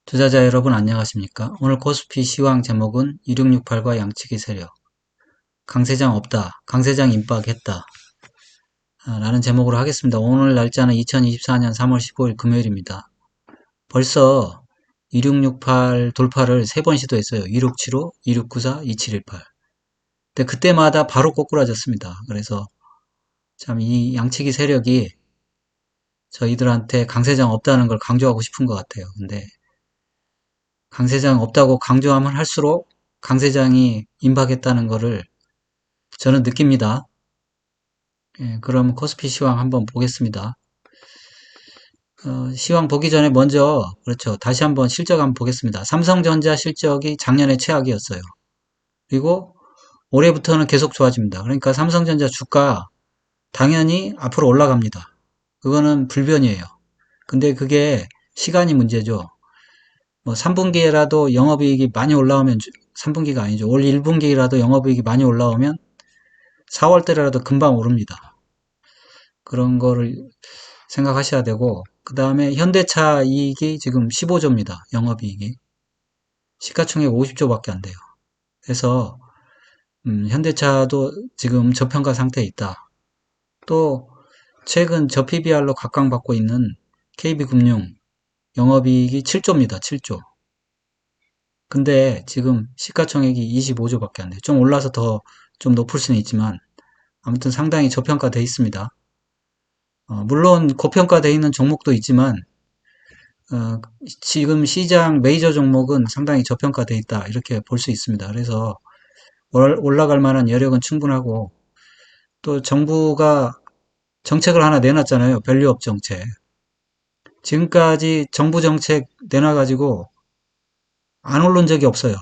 투자자 여러분 안녕하십니까? 오늘 코스피 시황 제목은 2668과 양치기 세력, 강세장 없다, 강세장 임박했다 라는 제목으로 하겠습니다. 오늘 날짜는 2024년 3월 15일 금요일입니다. 벌써 2668 돌파를 3번 시도했어요. 2675, 2694, 2718. 근데 그때마다 바로 꼬꾸라졌습니다. 그래서 참 이 양치기 세력이 저희들한테 강세장 없다는 걸 강조하고 싶은 것 같아요. 근데 강세장 없다고 강조하면 할수록 강세장이 임박했다는 것을 저는 느낍니다. 예, 그럼 코스피 시황 한번 보겠습니다. 시황 보기 전에 먼저 그렇죠. 다시 한번 실적 한번 보겠습니다. 삼성전자 실적이 작년에 최악이었어요. 그리고 올해부터는 계속 좋아집니다. 그러니까 삼성전자 주가 당연히 앞으로 올라갑니다. 그거는 불변이에요. 근데 그게 시간이 문제죠. 뭐 3분기에라도 영업이익이 많이 올라오면 3분기가 아니죠. 올 1분기라도 영업이익이 많이 올라오면 4월달이라도 금방 오릅니다. 그런 거를 생각하셔야 되고, 그 다음에 현대차 이익이 지금 15조입니다. 영업이익이. 시가총액 50조밖에 안 돼요. 그래서 현대차도 지금 저평가 상태에 있다. 또 최근 저 PBR로 각광받고 있는 KB금융 영업이익이 7조입니다. 7조. 근데 지금 시가총액이 25조밖에 안 돼요. 좀 올라서 더 좀 높을 수는 있지만 아무튼 상당히 저평가돼 있습니다. 물론 고평가돼 있는 종목도 있지만 지금 시장 메이저 종목은 상당히 저평가돼 있다 이렇게 볼 수 있습니다. 그래서 올라갈 만한 여력은 충분하고 또 정부가 정책을 하나 내놨잖아요. 밸류업 정책. 지금까지 정부 정책 내놔가지고 안 오른 적이 없어요.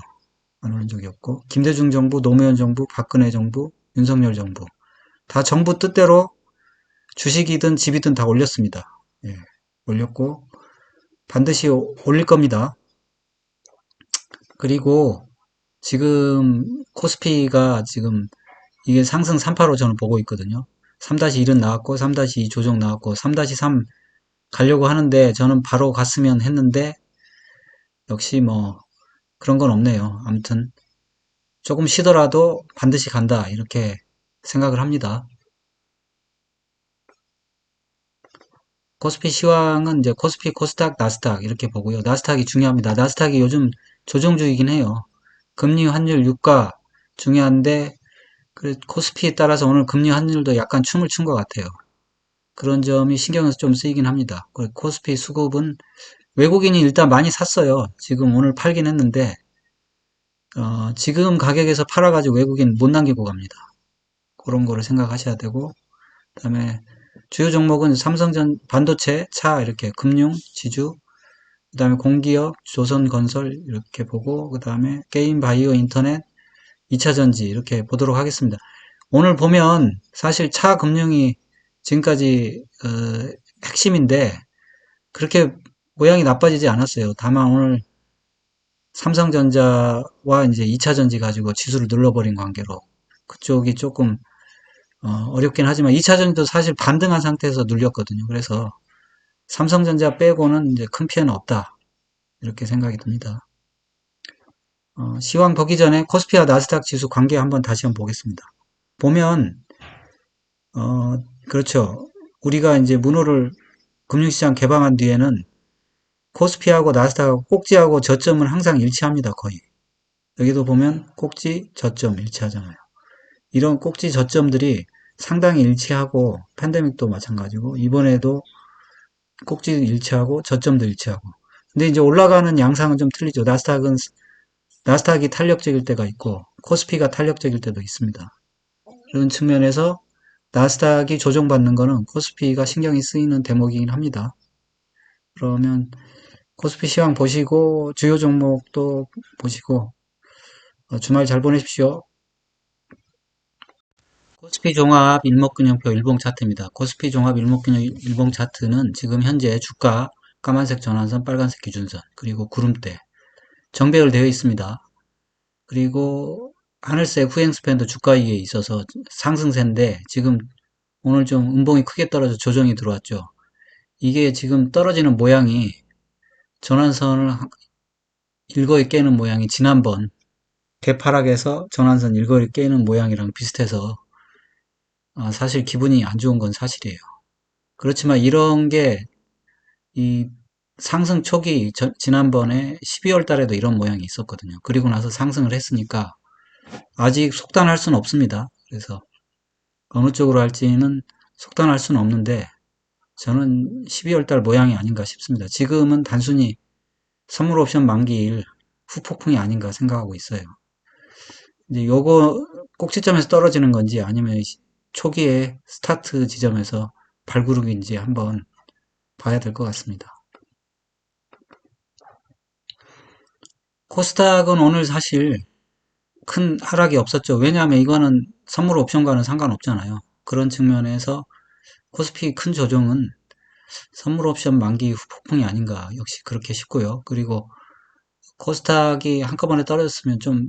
안 오른 적이 없고 김대중 정부, 노무현 정부, 박근혜 정부, 윤석열 정부 다 정부 뜻대로 주식이든 집이든 다 올렸습니다. 예, 올렸고 반드시 올릴 겁니다. 그리고 지금 코스피가 지금 이게 상승 3파로 저는 보고 있거든요. 3-1은 나왔고 3-2 조정 나왔고 3-3 가려고 하는데 저는 바로 갔으면 했는데 역시 뭐 그런 건 없네요. 아무튼 조금 쉬더라도 반드시 간다 이렇게 생각을 합니다. 코스피 시황은 이제 코스피, 코스닥, 나스닥 이렇게 보고요. 나스닥이 중요합니다. 나스닥이 요즘 조정주이긴 해요. 금리 환율 유가 중요한데 코스피에 따라서 오늘 금리 환율도 약간 춤을 춘 것 같아요. 그런 점이 신경을 좀 쓰이긴 합니다. 코스피 수급은 외국인이 일단 많이 샀어요. 지금 오늘 팔긴 했는데 지금 가격에서 팔아가지고 외국인 못 남기고 갑니다. 그런 거를 생각하셔야 되고 그다음에 주요 종목은 삼성전 반도체, 차 이렇게 금융, 지주 그다음에 공기업, 조선건설 이렇게 보고 그다음에 게임, 바이오, 인터넷, 2차전지 이렇게 보도록 하겠습니다. 오늘 보면 사실 차 금융이 지금까지 핵심인데 그렇게 모양이 나빠지지 않았어요. 다만 오늘 삼성전자와 이제 2차전지 가지고 지수를 눌러버린 관계로 그쪽이 조금 어렵긴 하지만 2차전지도 사실 반등한 상태에서 눌렸거든요. 그래서 삼성전자 빼고는 이제 큰 피해는 없다. 이렇게 생각이 듭니다. 시황 보기 전에 코스피와 나스닥 지수 관계 한번 다시 한번 보겠습니다. 보면 그렇죠. 우리가 이제 문호를 금융시장 개방한 뒤에는 코스피하고 나스닥하고 꼭지하고 저점은 항상 일치합니다. 거의. 여기도 보면 꼭지, 저점 일치하잖아요. 이런 꼭지 저점들이 상당히 일치하고 팬데믹도 마찬가지고 이번에도 꼭지 일치하고 저점도 일치하고 근데 이제 올라가는 양상은 좀 틀리죠. 나스닥이 탄력적일 때가 있고 코스피가 탄력적일 때도 있습니다. 그런 측면에서 나스닥이 조정받는 거는 코스피가 신경이 쓰이는 대목이긴 합니다. 그러면 코스피 시황 보시고 주요 종목도 보시고 주말 잘 보내십시오. 코스피 종합 일목균형표 일봉 차트입니다. 코스피 종합 일목균형 일봉 차트는 지금 현재 주가 까만색 전환선, 빨간색 기준선, 그리고 구름대 정배열 되어 있습니다. 그리고 하늘색 후행스팬도 주가위에 있어서 상승세인데 지금 오늘 좀 음봉이 크게 떨어져 조정이 들어왔죠. 이게 지금 떨어지는 모양이 전환선을 일거에 깨는 모양이 지난번 개파락에서 전환선 일거에 깨는 모양이랑 비슷해서 사실 기분이 안 좋은 건 사실이에요. 그렇지만 이런 게 이 상승 초기 지난번에 12월 달에도 이런 모양이 있었거든요. 그리고 나서 상승을 했으니까 아직 속단할 수는 없습니다. 그래서 어느 쪽으로 할지는 속단할 수는 없는데 저는 12월 달 모양이 아닌가 싶습니다. 지금은 단순히 선물 옵션 만기일 후폭풍이 아닌가 생각하고 있어요. 이제 요거 꼭지점에서 떨어지는 건지 아니면 초기에 스타트 지점에서 발구르기인지 한번 봐야 될 것 같습니다. 코스닥은 오늘 사실 큰 하락이 없었죠. 왜냐하면 이거는 선물 옵션과는 상관없잖아요. 그런 측면에서 코스피 큰 조정은 선물 옵션 만기 후 폭풍이 아닌가 역시 그렇게 싶고요. 그리고 코스닥이 한꺼번에 떨어졌으면 좀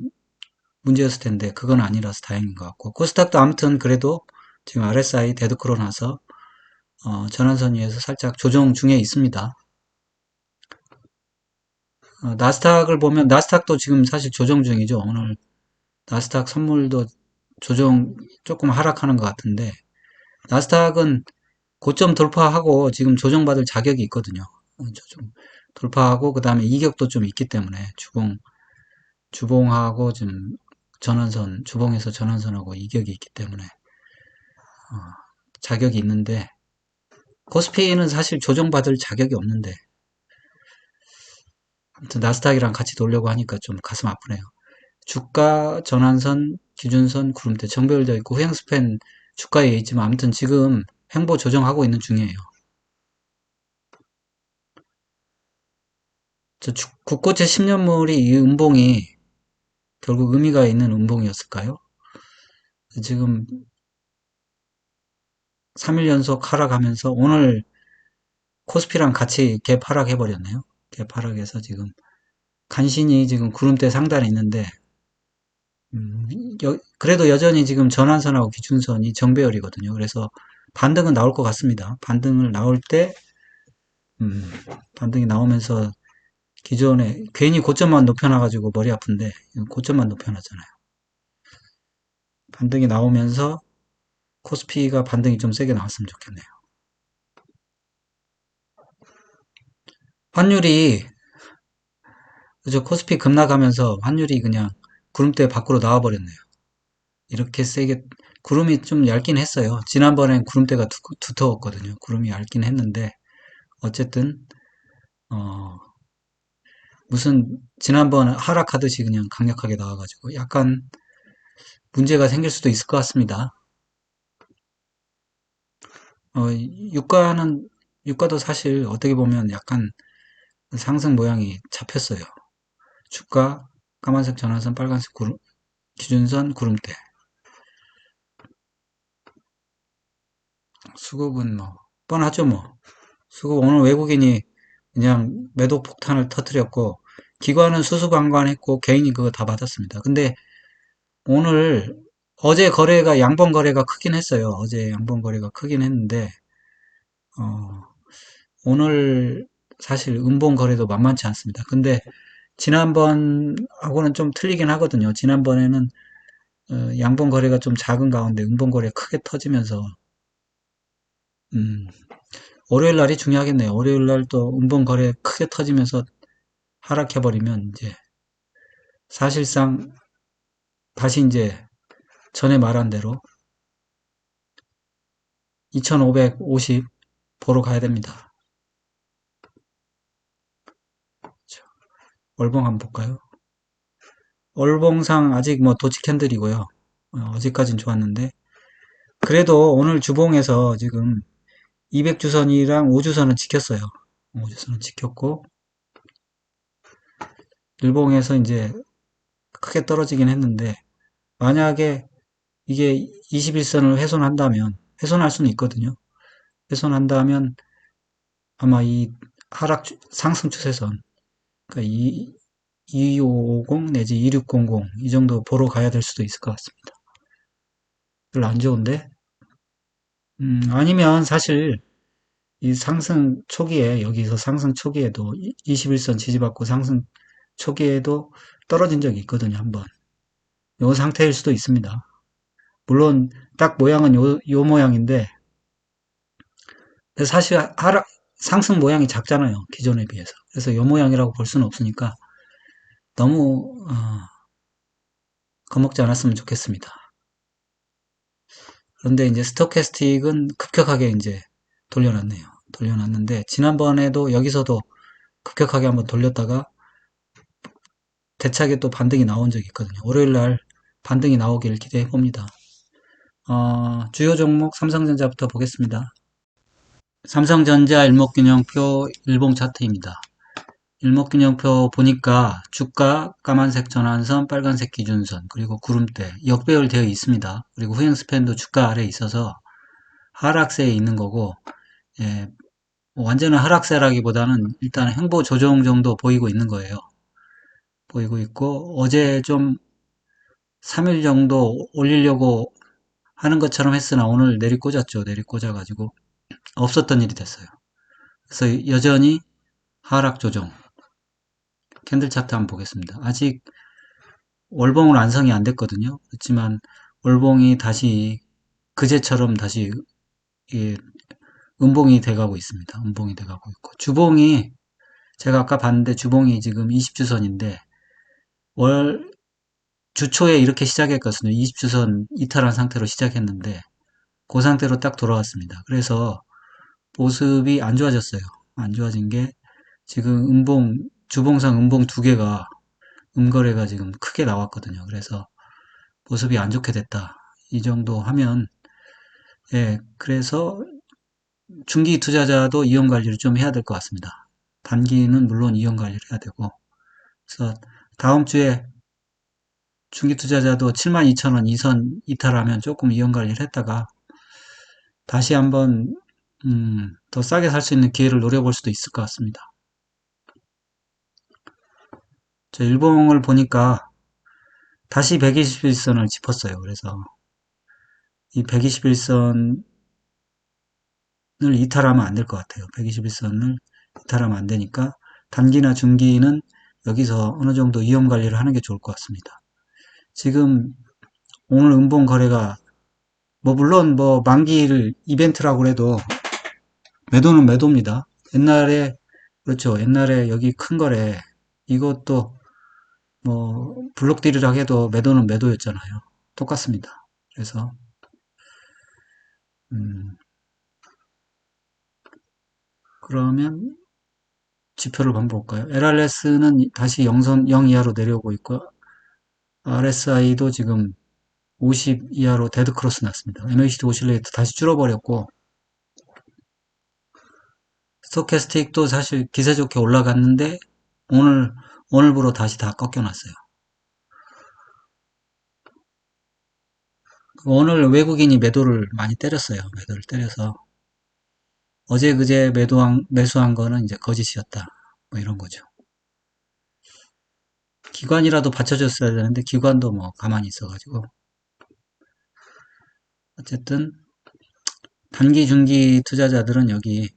문제였을 텐데 그건 아니라서 다행인 것 같고 코스닥도 아무튼 그래도 지금 RSI 데드크로 나서 전환선 위에서 살짝 조정 중에 있습니다. 나스닥을 보면 나스닥도 지금 사실 조정 중이죠. 오늘 나스닥 선물도 조정 조금 하락하는 것 같은데 나스닥은 고점 돌파하고 지금 조정받을 자격이 있거든요. 조정 돌파하고 그 다음에 이격도 좀 있기 때문에 주봉하고 지금 전환선 주봉에서 전환선하고 이격이 있기 때문에 자격이 있는데 코스피는 사실 조정받을 자격이 없는데 아무튼 나스닥이랑 같이 돌려고 하니까 좀 가슴 아프네요. 주가 전환선 기준선 구름대 정배열되어 있고 후행 스팬 주가에 있지만 아무튼 지금 횡보 조정하고 있는 중이에요. 국고채 10년물이 이 음봉이 결국 의미가 있는 음봉이었을까요? 지금 3일 연속 하락하면서 오늘 코스피랑 같이 갭 하락해버렸네요. 갭 하락해서 지금 간신히 지금 구름대 상단에 있는데 음, 그래도 여전히 지금 전환선하고 기준선이 정배열이거든요. 그래서 반등은 나올 것 같습니다. 반등을 나올 때 음, 반등이 나오면서 기존에 괜히 고점만 높여놔가지고 머리 아픈데 고점만 높여놨잖아요. 반등이 나오면서 코스피가 반등이 좀 세게 나왔으면 좋겠네요. 환율이 그죠? 코스피 급락하면서 환율이 그냥 구름대 밖으로 나와버렸네요. 이렇게 세게 구름이 좀 얇긴 했어요. 지난번엔 구름대가 두터웠거든요. 구름이 얇긴 했는데 어쨌든 어, 무슨 지난번 하락하듯이 그냥 강력하게 나와가지고 약간 문제가 생길 수도 있을 것 같습니다. 유가는 유가도 사실 어떻게 보면 약간 상승 모양이 잡혔어요. 주가 까만색 전환선 빨간색 기준선 구름대 수급은 뭐 뻔하죠 뭐. 수급 오늘 외국인이 그냥 매도 폭탄을 터뜨렸고 기관은 수수방관했고 개인이 그거 다 받았습니다. 근데 오늘 어제 거래가 양봉 거래가 크긴 했어요. 어제 양봉 거래가 크긴 했는데 어, 오늘 사실 음봉 거래도 만만치 않습니다. 근데 지난번하고는 좀 틀리긴 하거든요. 지난번에는 양봉 거래가 좀 작은 가운데 음봉 거래 크게 터지면서 음, 월요일 날이 중요하겠네요. 월요일 날 또 음봉 거래 크게 터지면서 하락해버리면 이제 사실상 다시 이제 전에 말한 대로 2550 보러 가야 됩니다. 월봉 한번 볼까요? 월봉상 아직 뭐 도치 캔들이고요. 어제까진 좋았는데 그래도 오늘 주봉에서 지금 200주선이랑 5주선은 지켰어요. 5주선은 지켰고 일봉에서 이제 크게 떨어지긴 했는데 만약에 이게 21선을 훼손한다면 훼손할 수는 있거든요. 훼손한다면 아마 이 상승 추세선 그러니까 2250 내지 2600 이 정도 보러 가야 될 수도 있을 것 같습니다. 별로 안 좋은데 아니면 사실 이 상승 초기에 여기서 상승 초기에도 21선 지지받고 상승 초기에도 떨어진 적이 있거든요, 한번. 요 상태일 수도 있습니다. 물론 딱 모양은 요 모양인데 사실 상승 모양이 작잖아요, 기존에 비해서. 그래서 요 모양이라고 볼 수는 없으니까 너무 겁먹지 않았으면 좋겠습니다. 그런데 이제 스토캐스틱은 급격하게 이제 돌려놨네요. 돌려놨는데 지난번에도 여기서도 급격하게 한번 돌렸다가 대차게 또 반등이 나온 적이 있거든요. 월요일 날 반등이 나오길 기대해 봅니다. 주요 종목 삼성전자부터 보겠습니다. 삼성전자 일목균형표 일봉 차트입니다. 일목균형표 보니까 주가 까만색 전환선, 빨간색 기준선, 그리고 구름대 역배열 되어 있습니다. 그리고 후행 스팬도 주가 아래에 있어서 하락세에 있는 거고, 예, 완전한 하락세라기보다는 일단 횡보 조정 정도 보이고 있는 거예요. 보이고 있고, 어제 좀 3일 정도 올리려고 하는 것처럼 했으나 오늘 내리꽂았죠. 내리꽂아가지고 없었던 일이 됐어요. 그래서 여전히 하락 조정. 캔들 차트 한번 보겠습니다. 아직 월봉은 완성이 안 됐거든요. 그렇지만 월봉이 다시 그제처럼 다시 예, 음봉이 돼가고 있습니다. 음봉이 돼가고 있고 주봉이 제가 아까 봤는데 주봉이 지금 20주선인데 월 주초에 이렇게 시작했거든요. 20주선 이탈한 상태로 시작했는데 그 상태로 딱 돌아왔습니다. 그래서 모습이 안 좋아졌어요. 안 좋아진 게 지금 주봉상 음봉 두 개가 음거래가 지금 크게 나왔거든요. 그래서 모습이 안 좋게 됐다. 이 정도 하면, 예, 그래서 중기 투자자도 이용 관리를 좀 해야 될 것 같습니다. 단기는 물론 이용 관리를 해야 되고, 그래서 다음 주에 중기 투자자도 72,000원 이선 이탈하면 조금 이용 관리를 했다가 다시 한번, 더 싸게 살 수 있는 기회를 노려볼 수도 있을 것 같습니다. 저 일봉을 보니까 다시 121선을 짚었어요. 그래서 이 121선을 이탈하면 안 될 것 같아요. 121선을 이탈하면 안 되니까 단기나 중기는 여기서 어느 정도 위험 관리를 하는 게 좋을 것 같습니다. 지금 오늘 음봉 거래가 물론 만기를 이벤트라고 해도 매도는 매도입니다. 옛날에 그렇죠. 옛날에 여기 큰 거래 이것도 블록딜이라고 해도 매도는 매도였잖아요. 똑같습니다. 그래서 음, 그러면 지표를 한번 볼까요? LRS는 다시 0 이하로 내려오고 있고 RSI도 지금 50 이하로 데드크로스 났습니다. MACD 오실레이터 다시 줄어버렸고 스토캐스틱도 사실 기세 좋게 올라갔는데 오늘부로 다시 다 꺾여놨어요. 오늘 외국인이 매도를 많이 때렸어요. 매도를 때려서 어제 그제 매수한 거는 이제 거짓이었다. 이런 거죠. 기관이라도 받쳐줬어야 되는데 기관도 가만히 있어가지고 어쨌든 단기 중기 투자자들은 여기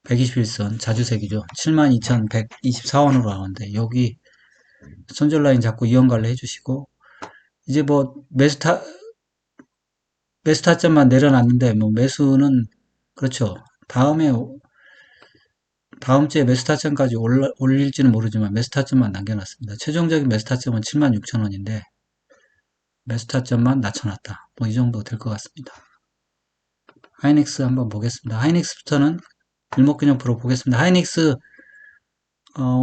121선 자주색이죠. 72,124원으로 나오는데 여기 손절 라인 잡고 이원 관리 해주시고 이제 매수 타점만 내려놨는데 매수는 그렇죠. 다음 주에 매수 타점까지 올릴지는 모르지만 매수 타점만 남겨놨습니다. 최종적인 매수 타점은 76,000원인데 매수 타점만 낮춰놨다. 이 정도 될 것 같습니다. 하이닉스 한번 보겠습니다. 하이닉스부터는 일목균형표로 보겠습니다. 하이닉스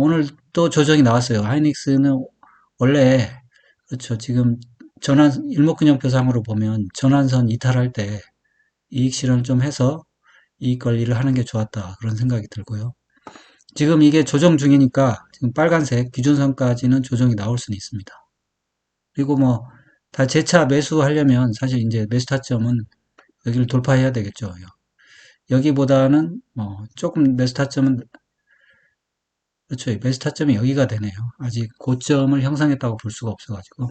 오늘 또 조정이 나왔어요. 하이닉스는 원래 그렇죠. 지금 일목균형표상으로 보면 전환선 이탈할 때 이익 실현 좀 해서 이익 관리를 하는 게 좋았다. 그런 생각이 들고요. 지금 이게 조정 중이니까 지금 빨간색 기준선까지는 조정이 나올 수는 있습니다. 그리고 다 재차 매수하려면 사실 이제 매수 타점은 여기를 돌파해야 되겠죠. 여기보다는 조금 매수 타점은 그렇죠. 매수 타점이 여기가 되네요. 아직 고점을 형성했다고 볼 수가 없어가지고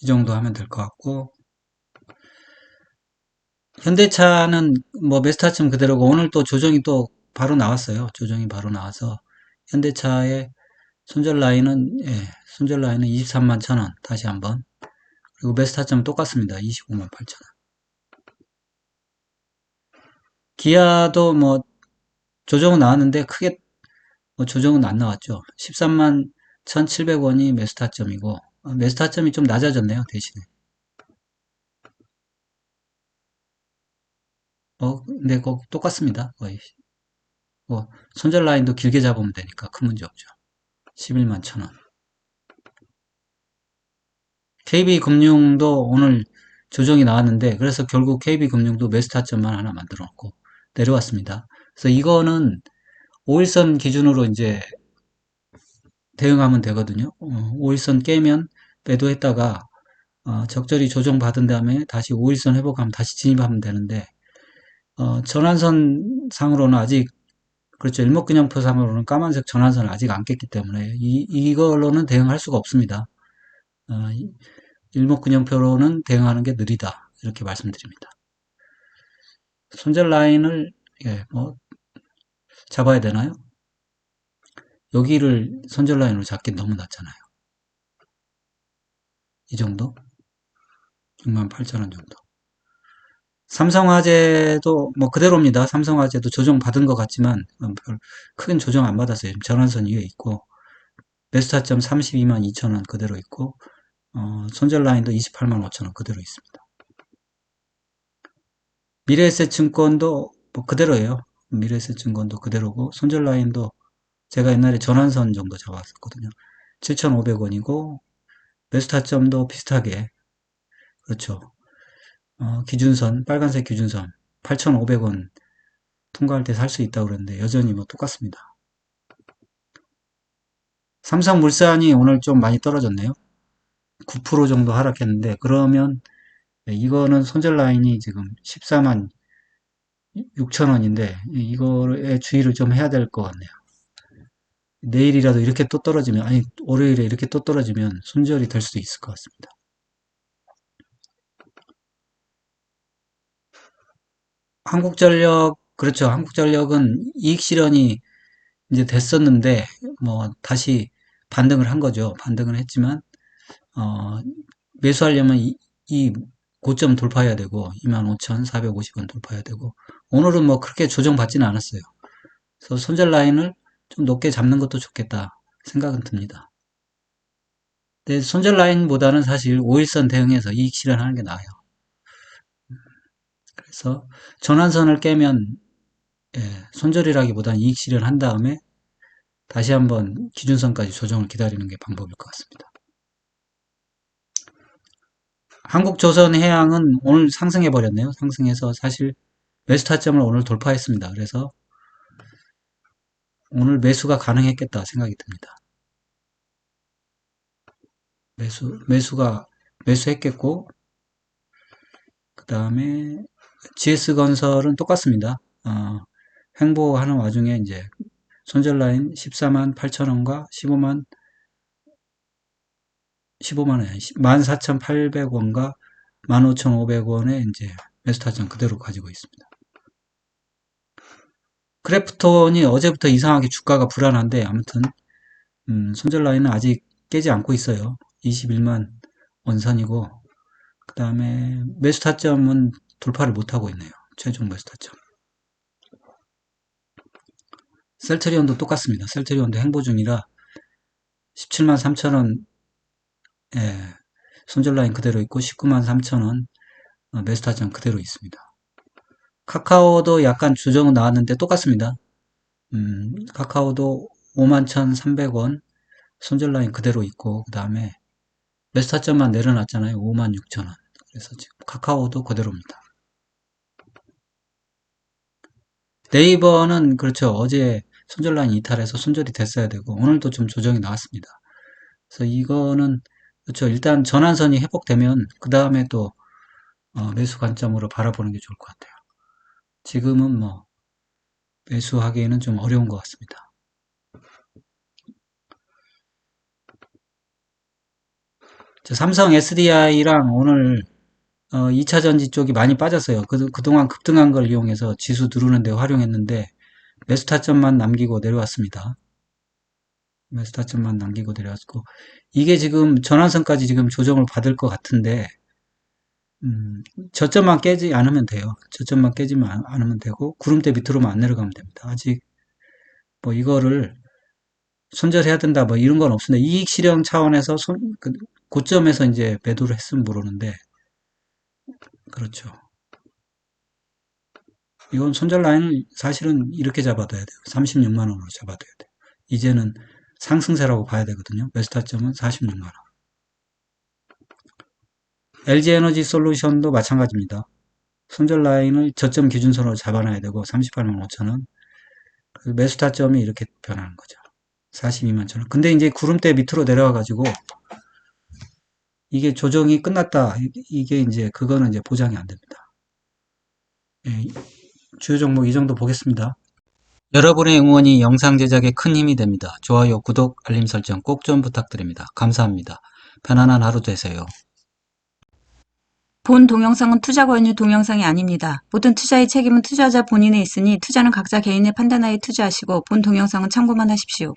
이 정도 하면 될 것 같고 현대차는 매수 타점 그대로고 오늘 또 조정이 또 바로 나왔어요. 조정이 바로 나와서 현대차의 손절 라인은, 손절 라인은 23만 1,000원. 다시 한번. 그리고 매수 타점 똑같습니다. 25만 8천원. 기아도 뭐 조정은 나왔는데 크게 뭐 조정은 안 나왔죠. 13만 1,700원이 매수 타점이고 매수 타점이 좀 낮아졌네요. 대신에. 근데 꼭 똑같습니다. 거의. 뭐 손절 라인도 길게 잡으면 되니까 큰 문제 없죠. 11만 1,000원. KB금융도 오늘 조정이 나왔는데 그래서 결국 KB금융도 매수 타점만 하나 만들어 놓고 내려왔습니다. 그래서 이거는 5일선 기준으로 이제 대응하면 되거든요. 5일선 깨면 매도했다가 적절히 조정받은 다음에 다시 5일선 회복하면 다시 진입하면 되는데 전환선 상으로는 아직 그렇죠. 일목균형표 상으로는 까만색 전환선을 아직 안 깼기 때문에 이걸로는 대응할 수가 없습니다. 일목균형표로는 대응하는 게 느리다. 이렇게 말씀드립니다. 손절 라인을 뭐 잡아야 되나요? 여기를 손절 라인으로 잡기 너무 낮잖아요. 이 정도? 68,000원 정도. 삼성화재도 뭐 그대로입니다. 삼성화재도 조정받은 것 같지만 별 큰 조정 안 받았어요. 전환선 위에 있고 매수 타점 32만 2천원 그대로 있고 손절 라인도 28만 5천원 그대로 있습니다. 미래에셋증권도 뭐 그대로예요. 미래에셋증권도 그대로고 손절 라인도 제가 옛날에 전환선 정도 잡았었거든요. 7,500원이고 매수 타점도 비슷하게 그렇죠. 기준선 빨간색 기준선 8,500원 통과할 때 살 수 있다고 그랬는데 여전히 뭐 똑같습니다. 삼성물산이 오늘 좀 많이 떨어졌네요. 9% 정도 하락했는데 그러면 이거는 손절 라인이 지금 14만 6천원인데 이거에 주의를 좀 해야 될 것 같네요. 내일이라도 이렇게 또 떨어지면 아니 월요일에 이렇게 또 떨어지면 손절이 될 수도 있을 것 같습니다. 한국전력 그렇죠. 한국전력은 이익 실현이 이제 됐었는데 뭐 다시 반등을 한 거죠. 반등을 했지만 어, 매수하려면 이 고점 돌파해야 되고 25,450원 돌파해야 되고 오늘은 뭐 그렇게 조정받지는 않았어요. 그래서 손절 라인을 좀 높게 잡는 것도 좋겠다 생각은 듭니다. 근데 손절 라인보다는 사실 5일선 대응해서 이익 실현하는 게 나아요. 그래서 전환선을 깨면 손절이라기보다는 이익 실현한 다음에 다시 한번 기준선까지 조정을 기다리는 게 방법일 것 같습니다. 한국조선해양은 오늘 상승해 버렸네요. 상승해서 사실 매수 타점을 오늘 돌파했습니다. 그래서 오늘 매수가 가능했겠다 생각이 듭니다. 매수했겠고 그 다음에 GS건설은 똑같습니다. 횡보하는 와중에 이제 손절 라인 14만 8천원과 15만 원, 14,800원과 15,500원에 이제 매수 타점 그대로 가지고 있습니다. 크래프톤이 어제부터 이상하게 주가가 불안한데 아무튼 손절 라인은 아직 깨지 않고 있어요. 21만 원선이고 그 다음에 매수 타점은 돌파를 못하고 있네요. 최종 매수 타점. 셀트리온도 똑같습니다. 셀트리온도 행보 중이라 17만 3천원 손절 라인 그대로 있고 19만 3천원 매수 타점 그대로 있습니다. 카카오도 약간 조정은 나왔는데 똑같습니다. 카카오도 51,300원 손절 라인 그대로 있고 그 다음에 매수 타점만 내려놨잖아요. 56,000원. 그래서 지금 카카오도 그대로입니다. 네이버는 그렇죠. 어제 손절 라인 이탈해서 손절이 됐어야 되고 오늘도 좀 조정이 나왔습니다. 그래서 이거는 그렇죠. 일단 전환선이 회복되면 그 다음에 또 매수 관점으로 바라보는 게 좋을 것 같아요. 지금은 뭐 매수하기에는 좀 어려운 것 같습니다. 삼성 SDI랑 오늘 2차전지 쪽이 많이 빠졌어요. 그동안 급등한 걸 이용해서 지수 누르는 데 활용했는데 매수 타점만 남기고 내려왔습니다. 매수타점만 남기고 내려왔고, 이게 지금 전환선까지 지금 조정을 받을 것 같은데, 저점만 깨지 않으면 돼요. 저점만 깨지면 않으면 되고, 구름대 밑으로만 안 내려가면 됩니다. 아직 뭐 이거를 손절해야 된다 뭐 이런 건 없습니다. 이익 실현 차원에서 고점에서 이제 매도를 했으면 모르는데, 그렇죠. 이건 손절 라인을 사실은 이렇게 잡아둬야 돼요. 36만 원으로 잡아둬야 돼요. 이제는 상승세라고 봐야 되거든요. 매수타점은 46만 원. LG에너지 솔루션도 마찬가지입니다. 손절 라인을 저점 기준선으로 잡아놔야 되고 38만 5천 원. 매수 타점이 이렇게 변하는 거죠. 42만 천 원. 근데 이제 구름대 밑으로 내려와 가지고 이게 조정이 끝났다. 이게 이제 그거는 이제 보장이 안 됩니다. 예, 주요 종목 이 정도 보겠습니다. 여러분의 응원이 영상 제작에 큰 힘이 됩니다. 좋아요, 구독, 알림 설정 꼭 좀 부탁드립니다. 감사합니다. 편안한 하루 되세요. 본 동영상은 투자 권유 동영상이 아닙니다. 모든 투자의 책임은 투자자 본인에 있으니 투자는 각자 개인의 판단하에 투자하시고 본 동영상은 참고만 하십시오.